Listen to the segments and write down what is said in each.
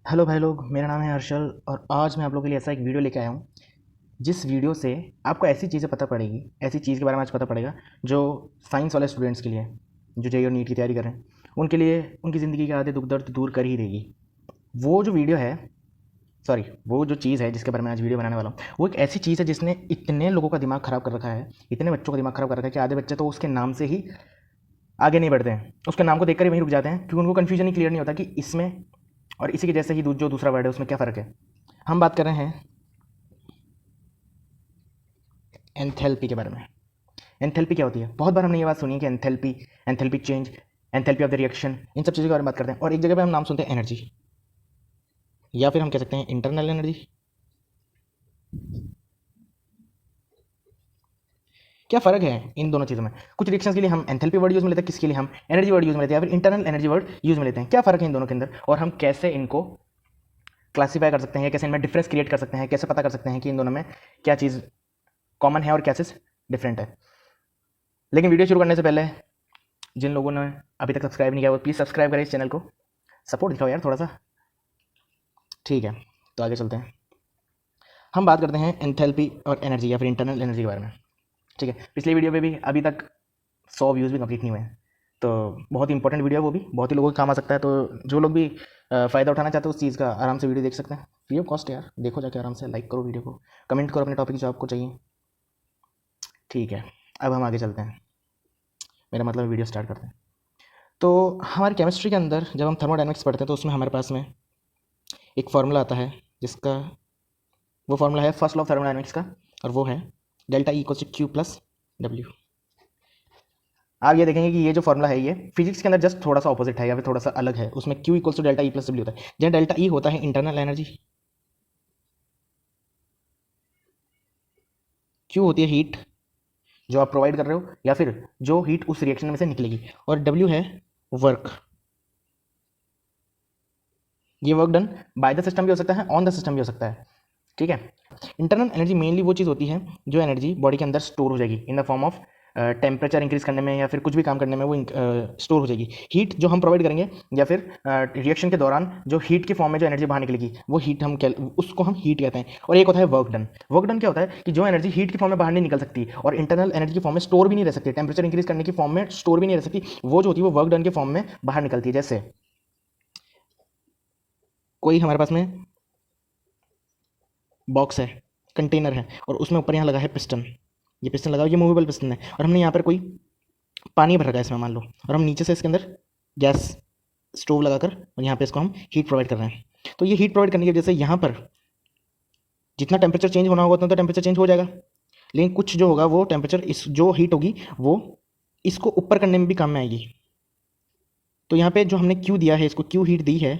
Hello भाई लोग, मेरा नाम है हर्षल और आज मैं आप लोगों के लिए ऐसा एक वीडियो लेके आया हूँ जिस वीडियो से आपको ऐसी चीज़ें पता पड़ेगी, ऐसी चीज़ के बारे में आज पता पड़ेगा जो साइंस वाले स्टूडेंट्स के लिए, जो जेईई और नीट की तैयारी कर रहे हैं, उनके लिए उनकी ज़िंदगी के आधे दुख दर्द दूर कर ही देगी। वो जो वीडियो है, सॉरी, वो जो चीज़ है जिसके बारे में आज वीडियो बनाने वाला हूँ, वो एक ऐसी चीज़ है जिसने इतने लोगों का दिमाग ख़राब कर रखा है, इतने बच्चों का दिमाग ख़राब कर रखा है कि आधे बच्चे तो उसके नाम से ही आगे नहीं बढ़ते हैं, उसके नाम को देखकर ही वहीं रुक जाते हैं क्योंकि उनको कन्फ्यूजन ही क्लियर नहीं होता कि इसमें और इसी के जैसे ही जो दूसरा वर्ड है उसमें क्या फ़र्क है। हम बात कर रहे हैं एंथैल्पी के बारे में। एंथैल्पी क्या होती है? बहुत बार हमने ये बात सुनी है कि enthalpy, enthalpic change, enthalpy of the reaction, इन सब चीज़ों के बारे में बात करते हैं और एक जगह पे हम नाम सुनते हैं एनर्जी, या फिर हम कह सकते हैं इंटरनल एनर्जी। क्या फ़र्क है इन दोनों चीज़ों में? कुछ रिएक्शंस के लिए हम एंथैल्पी वर्ड यूज़ में लेते हैं, किसके लिए हम एनर्जी वर्ड यूज़ में लेते हैं या फिर इंटरनल एनर्जी वर्ड यूज़ में लेते हैं। क्या फ़र्क है इन दोनों के अंदर और हम कैसे इनको क्लासीफाई कर सकते हैं, कैसे इनमें डिफरेंस क्रिएट कर सकते हैं, कैसे पता कर सकते हैं कि इन दोनों में क्या चीज़ कॉमन है और क्या चीज़ डिफरेंट है। लेकिन वीडियो शुरू करने से पहले जिन लोगों ने अभी तक सब्सक्राइब नहीं किया वो प्लीज़ सब्सक्राइब करें इस चैनल को, सपोर्ट दिखाओ यार थोड़ा सा। ठीक है, तो आगे चलते हैं। हम बात करते हैं एंथैल्पी और एनर्जी या फिर इंटरनल एनर्जी के बारे में। ठीक है, पिछले वीडियो पे भी अभी तक 100 व्यूज़ भी कंप्लीट नहीं हुए हैं, तो बहुत ही इंपॉर्टेंट वीडियो है, वो भी बहुत ही लोगों के काम आ सकता है। तो जो लोग भी फ़ायदा उठाना चाहते हैं उस चीज़ का आराम से वीडियो देख सकते हैं, फ्री ऑफ कॉस्ट यार। देखो जाके आराम से, लाइक करो वीडियो को, कमेंट करो अपने टॉपिक जो आपको चाहिए। ठीक है, अब हम आगे चलते हैं, मेरा मतलब वीडियो स्टार्ट करते हैं। तो हमारी केमिस्ट्री के अंदर जब हम थर्मोडायनेमिक्स पढ़ते हैं तो उसमें हमारे पास में एक फार्मूला आता है जिसका वो फार्मूला है फर्स्ट लॉ ऑफ थर्मोडायनेमिक्स का, और वो है delta E equals to Q plus W. आप ये देखेंगे कि ये जो फार्मूला है ये फिजिक्स के अंदर जस्ट थोड़ा सा ऑपोजिट है या फिर थोड़ा सा अलग है। उसमें Q equals to delta E plus W होता है, जहाँ डेल्टा ई होता है इंटरनल एनर्जी, क्यू होती है हीट जो आप प्रोवाइड कर रहे हो या फिर जो हीट उस रिएक्शन में से निकलेगी, और डब्ल्यू है वर्क। ये work done by the system भी हो सकता है, ऑन द सिस्टम भी हो सकता है। ठीक है, इंटरनल एनर्जी मेनली वो चीज़ होती है जो एनर्जी बॉडी के अंदर स्टोर हो जाएगी in the form of temperature increase करने में या फिर कुछ भी काम करने में वो स्टोर हो जाएगी। हीट जो हम प्रोवाइड करेंगे या फिर रिएक्शन के दौरान जो हीट के फॉर्म में जो एनर्जी बाहर निकलेगी वो हीट उसको हम हीट कहते हैं। और एक होता है वर्क डन। वर्क डन क्या होता है कि जो एनर्जी हीट के फॉर्म में बाहर नहीं निकल सकती और इंटरनल एनर्जी के फॉर्म में स्टोर भी नहीं रह सकती, टेम्परेचर इंक्रीज करने की फॉर्म में स्टोर भी नहीं रह सकती, वो जो होती है वो वर्क डन के फॉर्म में बाहर निकलती है। जैसे कोई हमारे पास में बॉक्स है, कंटेनर है, और उसमें ऊपर यहाँ लगा है पिस्टन, ये पिस्टन लगा, ये मूवेबल पिस्टन है, और हमने यहाँ पर कोई पानी भर रखा है इसमें मान लो, और हम नीचे से इसके अंदर गैस स्टोव लगाकर और यहाँ पे इसको हम हीट प्रोवाइड कर रहे हैं। तो ये हीट प्रोवाइड करने की वजह से यहाँ पर जितना टेम्परेचर चेंज होना होगा उतना तो टेम्परेचर चेंज हो जाएगा, लेकिन कुछ जो होगा वो टेम्परेचर इस जो हीट होगी वो इसको ऊपर करने में भी काम में आएगी। तो यहाँ पे जो हमने क्यू दिया है, इसको क्यू हीट दी है,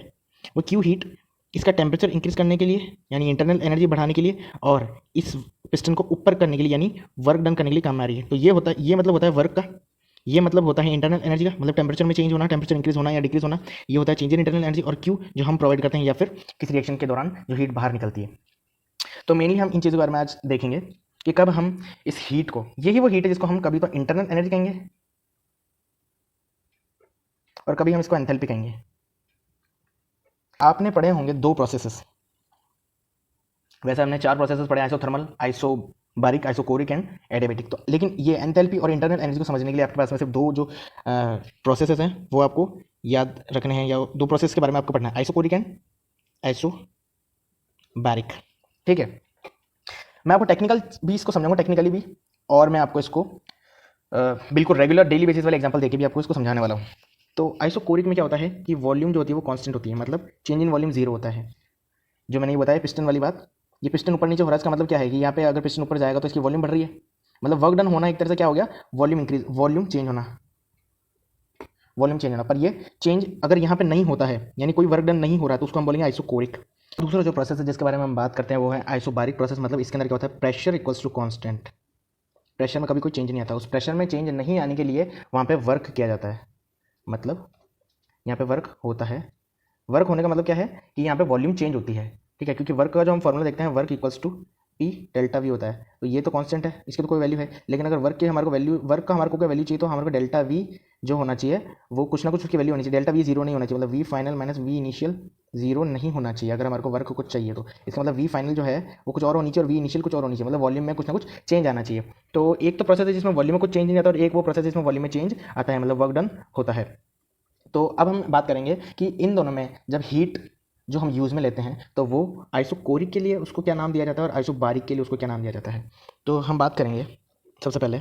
वो क्यू हीट इसका टेम्परेचर इंक्रीज करने के लिए यानी इंटरनल एनर्जी बढ़ाने के लिए और इस पिस्टन को ऊपर करने के लिए यानी वर्क डन करने के लिए काम में आ रही है। तो ये होता है, ये मतलब होता है वर्क का, ये मतलब होता है इंटरनल एनर्जी का, मतलब टेम्परेचर में चेंज होना, टेम्परेचर इंक्रीज होना या डिक्रीज होना, ये होता है चेंज इन इंटरनल एनर्जी। और क्यू जो हम प्रोवाइड करते हैं या फिर किसी रिएक्शन के दौरान जो हीट बाहर निकलती है। तो मेनली हम इन चीज़ों के बारे में आज देखेंगे कि कब हम इस हीट को, यही वो हीट है जिसको हम कभी तो इंटरनल एनर्जी कहेंगे और कभी हम इसको एंथैल्पी कहेंगे। आपने पढ़े होंगे दो प्रोसेसेस, वैसे हमने 4 प्रोसेसेस पढ़े, isothermal, isobaric, isochoric and adiabatic. तो लेकिन ये एंथैल्पी और इंटरनल एनर्जी को समझने के लिए आपके पास में सिर्फ दो जो प्रोसेसेस हैं वो आपको याद रखने हैं, या दो प्रोसेस के बारे में आपको पढ़ना है, आइसोकोरिक एंड आइसोबारिक। ठीक है, मैं आपको टेक्निकल भी इसको समझाऊंगा, टेक्निकली भी, और मैं आपको इसको बिल्कुल रेगुलर डेली बेसिस वाले एग्जांपल देके भी आपको इसको समझाने वाला हूँ। तो आइसोकोरिक में क्या होता है कि वॉल्यूम जो होती है वो कांस्टेंट होती है, मतलब चेंज इन वॉल्यूम जीरो होता है। जो मैंने ये बताया पिस्टन वाली बात, ये पिस्टन ऊपर नीचे हो रहा है, इसका मतलब क्या है कि यहाँ पे अगर पिस्टन ऊपर जाएगा तो इसकी वॉल्यूम बढ़ रही है, मतलब वर्क डन होना एक तरह से क्या हो गया, वॉल्यूम इंक्रीज, वॉल्यूम चेंज होना, वॉल्यूम चेंज होना। पर ये चेंज अगर यहाँ पे नहीं होता है यानी कोई वर्क डन नहीं हो रहा है तो उसको हम बोलेंगे आइसोकोरिक। दूसरा जो प्रोसेस है जिसके बारे में हम बात करते हैं वो है आइसोबारिक प्रोसेस। मतलब इसके अंदर क्या होता है, pressure equals to constant, pressure में कभी कोई चेंज नहीं आता, उस प्रेशर में चेंज नहीं आने के लिए वहाँ पे वर्क किया जाता है। मतलब यहाँ पे वर्क होता है, वर्क होने का मतलब क्या है कि यहाँ पे वॉल्यूम चेंज होती है। ठीक है, क्योंकि वर्क का जो हम फॉर्मूला देखते हैं, work equals to P delta V होता है, तो ये तो कांस्टेंट है, इसकी तो कोई वैल्यू है। लेकिन अगर वर्क का हमारे को क्या वैल्यू चाहिए, तो हमारे को डेल्टा वी जो होना चाहिए वो कुछ ना कुछ उसकी वैल्यू होनी चाहिए। डेल्टा वी जीरो नहीं होना चाहिए, मतलब V final minus V initial zero नहीं होना चाहिए अगर हमारे को वर्क कुछ चाहिए तो। इसका मतलब वी फाइनल जो है वो कुछ और होनी चाहिए और वी इनिशियल कुछ और होनी चाहिए, मतलब वॉल्यूम में कुछ ना कुछ चेंज आना चाहिए। तो एक तो प्रोसेस है जिसमें वॉल्यूम में कुछ चेंज नहीं आता और एक वो प्रोसेस है जिसमें वॉल्यूम में चेंज आता है, मतलब वर्क डन होता है। तो अब हम बात करेंगे कि इन दोनों में जब हीट जो हम यूज़ में लेते हैं तो वो आइसोकोरिक के लिए उसको क्या नाम दिया जाता है और आइसोबारिक के लिए उसको क्या नाम दिया जाता है। तो हम बात करेंगे सबसे पहले,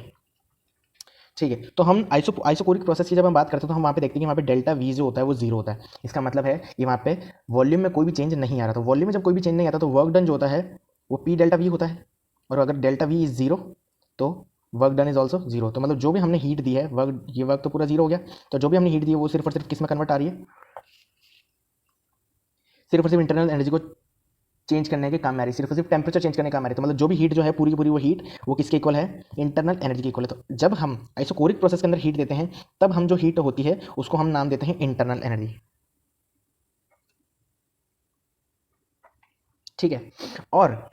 ठीक है। तो हम आइसोकोरिक प्रोसेस की जब हम बात करते हैं तो हम वहाँ पे देखते हैं कि वहाँ पे डेल्टा वी जो होता है वो जीरो होता है। इसका मतलब है कि वहाँ पे वॉल्यूम में कोई भी चेंज नहीं आ रहा। तो वॉल्यूम में जब कोई भी चेंज नहीं आता तो वर्क डन जो होता है वो पी डेल्टा वी होता है, और अगर डेल्टा वी इज़ जीरो तो work done is also zero. तो मतलब जो भी हमने हीट दी है ये वर्क तो पूरा जीरो हो गया। तो जो भी हमने हीट दी है वो सिर्फ और सिर्फ किस में कन्वर्ट आ रही है, सिर्फ और सिर्फ इंटरनल एनर्जी को चेंज करने के काम में आ रही है, सिर्फ और सिर्फ टेम्परेचर चेंज करने के काम आ रही है। तो मतलब जो भी हीट जो है पूरी की पूरी वो हीट वो किसके इक्वल है, इंटरनल एनर्जी के इक्वल है। तो जब हम आइसोकोरिक प्रोसेस के अंदर हीट देते हैं तब हम जो हीट होती है उसको हम नाम देते हैं इंटरनल एनर्जी, ठीक है। और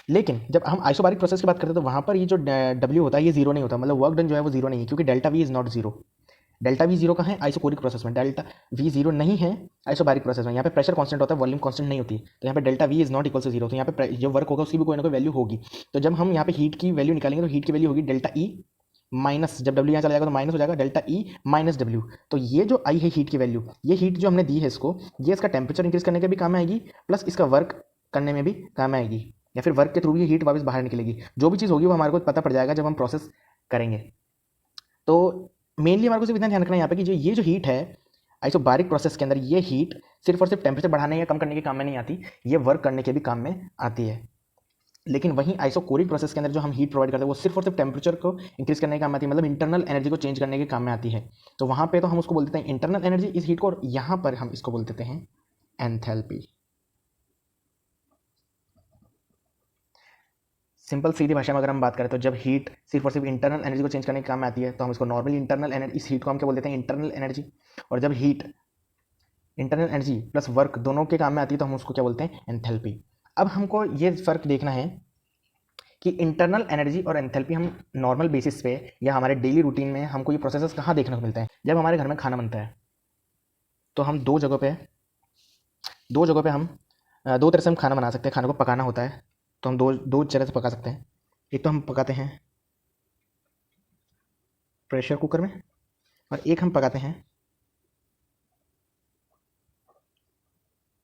लेकिन जब हम आइसोबारिक प्रोसेस की बात करते हैं तो वहाँ पर ये जो डब्ल्यू होता है ये जीरो नहीं होता, मतलब वर्क डन जो है वो जीरो नहीं है, क्योंकि delta V is not zero. Delta we zero का है आइसोकोरिक प्रोसेस में, डेल्टा वी जीरो नहीं है आइसोबारिक प्रोसेस में। यहाँ पे प्रेशर कांस्टेंट होता है, वॉल्यूम कांस्टेंट नहीं होती। तो यहाँ पे delta V is not equal to zero, तो यहाँ पे जो वर्क होगा उसकी भी कोई ना कोई वैल्यू होगी। तो जब हम यहाँ पे हीट की वैल्यू निकालेंगे तो हीट की वैल्यू होगी डेल्टा ई माइनस, जब डब्ल्यू यहाँ चला जाएगा तो माइनस हो जाएगा डेल्टा ई माइनस डब्ल्यू। तो ये जो आई है हीट की वैल्यू, ये हीट जो हमने दी है इसको, ये इसका टेम्परेचर इंक्रीज करने के भी काम में आएगी, प्लस इसका वर्क करने में भी काम में आएगी, या फिर वर्क के थ्रू भी हीट वापस बाहर निकलेगी। जो भी चीज़ होगी वो हमारे को पता पड़ जाएगा जब हम प्रोसेस करेंगे। तो मेनली हमारे को सिर्फ इतना ध्यान रखना है यहाँ पे कि ये जो हीट है आइसोबारिक प्रोसेस के अंदर, ये हीट सिर्फ और सिर्फ टेम्परेचर बढ़ाने या कम करने के काम में नहीं आती, ये वर्क करने के भी काम में आती है। लेकिन वहीं आइसोकोरिक प्रोसेस के अंदर जो हम हीट प्रोवाइड करते हैं वो सिर्फ और सिर्फ टेम्परेचर को इंक्रीज करने के काम में आती है, मतलब इंटरनल एनर्जी को चेंज करने के काम में आती है। तो वहाँ पे तो हम उसको बोल देते हैं इंटरनल एनर्जी इस हीट को, और यहाँ पर हम इसको बोल देते हैं एंथैल्पी। सिंपल सीधी भाषा में अगर हम बात करें तो जब हीट सिर्फ और सिर्फ इंटरनल एनर्जी को चेंज करने के काम में आती है तो हम इसको नॉर्मली इंटरनल एनर्जी, इस हीट को हम क्या बोल देते हैं इंटरनल एनर्जी। और जब heat internal energy plus work दोनों के काम में आती है तो हम उसको क्या बोलते हैं एंथैल्पी। अब हमको ये फ़र्क देखना है कि इंटरनल एनर्जी और एंथैल्पी हम नॉर्मल बेसिस पे या हमारे डेली रूटीन में हमको ये प्रोसेसेस कहाँ देखने को मिलते हैं। जब हमारे घर में खाना बनता है तो हम दो जगहों पे हम दो तरह से हम खाना बना सकते हैं। खाने को पकाना होता है तो हम दो दो तरह से पका सकते हैं। एक तो हम पकाते हैं प्रेशर कुकर में, और एक हम पकाते हैं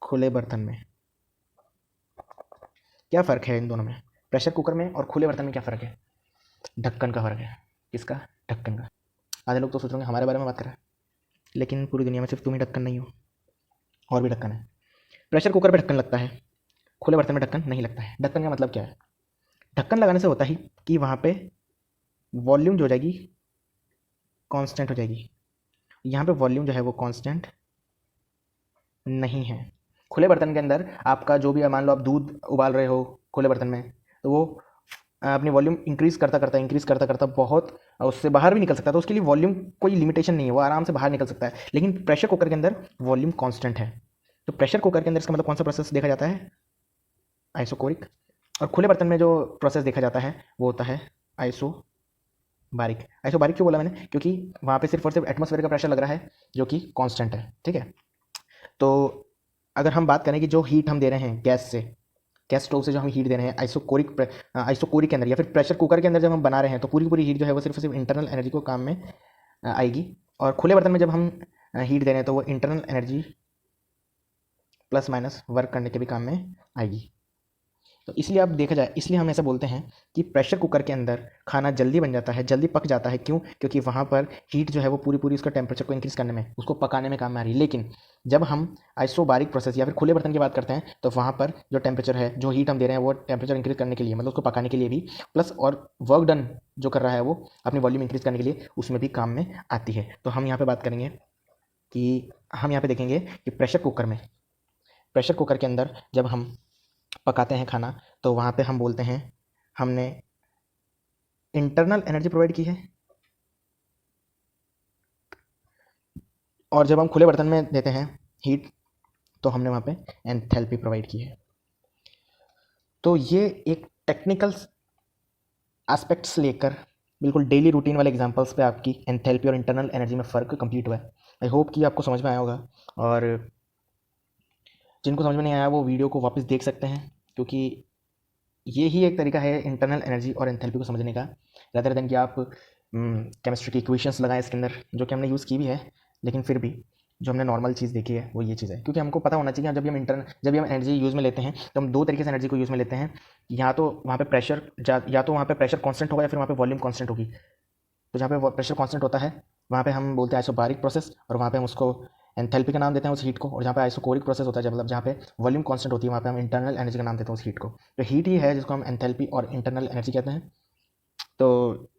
खुले बर्तन में। क्या फ़र्क है इन दोनों में, प्रेशर कुकर में और खुले बर्तन में क्या फ़र्क है? ढक्कन का फ़र्क है। किसका? ढक्कन का। आधे लोग तो सोच रहे होंगे हमारे बारे में बात कर रहा है, लेकिन पूरी दुनिया में सिर्फ तुम ही ढक्कन नहीं हो, और भी ढक्कन है। प्रेशर कुकर पे ढक्कन लगता है, खुले बर्तन में ढक्कन नहीं लगता है। ढक्कन का मतलब क्या है? ढक्कन लगाने से होता ही कि वहाँ पे वॉल्यूम जो हो जाएगी कांस्टेंट हो जाएगी। यहाँ पे वॉल्यूम जो है वो कांस्टेंट नहीं है। खुले बर्तन के अंदर आपका जो भी, मान लो आप दूध उबाल रहे हो खुले बर्तन में, तो वो अपनी वॉल्यूम इंक्रीज़ करता करता बहुत उससे बाहर भी निकल सकता है। तो उसके लिए वॉल्यूम कोई लिमिटेशन नहीं है, वो आराम से बाहर निकल सकता है। लेकिन प्रेशर कुकर के अंदर वॉल्यूम कांस्टेंट है। तो प्रेशर कुकर के अंदर इसका मतलब कौन सा प्रोसेस देखा जाता है? आइसोकोरिक। और खुले बर्तन में जो प्रोसेस देखा जाता है वो होता है आइसोबारिक। आइसोबारिक क्यों बोला मैंने? क्योंकि वहाँ पे सिर्फ और सिर्फ एटमॉस्फेयर का प्रेशर लग रहा है जो कि कांस्टेंट है, ठीक है। तो अगर हम बात करें कि जो हीट हम दे रहे हैं गैस स्टोव से जो हम हीट दे रहे हैं आइसोकोरिक के अंदर या फिर प्रेशर कुकर के अंदर जब हम बना रहे हैं, तो पूरी पूरी हीट जो है वो सिर्फ और सिर्फ इंटरनल एनर्जी को काम में आएगी। और खुले बर्तन में जब हम हीट दे रहे हैं तो वो internal energy plus minus work करने के भी काम में आएगी। तो इसलिए अब देखा जाए, इसलिए हम ऐसा बोलते हैं कि प्रेशर कुकर के अंदर खाना जल्दी बन जाता है, जल्दी पक जाता है। क्यों? क्योंकि वहाँ पर हीट जो है वो पूरी पूरी उसका टेम्परेचर को इंक्रीज़ करने में, उसको पकाने में काम में आ रही है। लेकिन जब हम आइसोबारिक प्रोसेस या फिर खुले बर्तन की बात करते हैं तो वहाँ पर जो टेम्परेचर है, जो हीट हम दे रहे हैं वो टेम्परेचर इंक्रीज़ करने के लिए, मतलब उसको पकाने के लिए भी, प्लस और वर्क डन जो कर रहा है वो अपनी वॉल्यूम इंक्रीज़ करने के लिए उसमें भी काम में आती है। तो हम यहाँ पर बात करेंगे कि हम यहाँ पर देखेंगे कि प्रेशर कुकर के अंदर जब हम पकाते हैं खाना तो वहाँ पे हम बोलते हैं हमने इंटरनल एनर्जी प्रोवाइड की है, और जब हम खुले बर्तन में देते हैं हीट तो हमने वहाँ पे एंथैल्पी प्रोवाइड की है। तो ये एक टेक्निकल एस्पेक्ट्स लेकर बिल्कुल डेली रूटीन वाले एग्जांपल्स पे आपकी एंथैल्पी और इंटरनल एनर्जी में फ़र्क कंप्लीट हुआ है। आई होप कि आपको समझ में आया होगा, और जिनको समझ में नहीं आया वो वीडियो को वापस देख सकते हैं, क्योंकि ये ही एक तरीका है इंटरनल एनर्जी और एंथैल्पी को समझने का, रदर देन कि आप केमिस्ट्री की इक्वेशंस लगाएं इसके अंदर, जो कि हमने यूज़ की भी है, लेकिन फिर भी जो हमने नॉर्मल चीज़ देखी है वो ये चीज़ है। क्योंकि हमको पता होना चाहिए जब भी हम एनर्जी यूज़ में लेते हैं तो हम दो तरीके से एनर्जी को यूज़ में लेते हैं। या तो वहाँ पे प्रेशर या तो वहाँ पे प्रेशर कांस्टेंट होगा, या फिर वहाँ पे वॉल्यूम कांस्टेंट होगी। तो जहाँ पे प्रेशर कांस्टेंट होता है वहाँ पे हम बोलते हैं आइसोबारिक प्रोसेस, और वहाँ पे हम उसको एंथैल्पी का नाम देते हैं उस हीट को। और जहाँ पे आइसोकोरिक प्रोसेस होता है, मतलब जहाँ पे वॉल्यूम कांस्टेंट होती है, वहाँ पे हम इंटरनल एनर्जी का नाम देते हैं उस हीट को। तो हीट ही है जिसको हम एंथैल्पी और इंटरनल एनर्जी कहते हैं। तो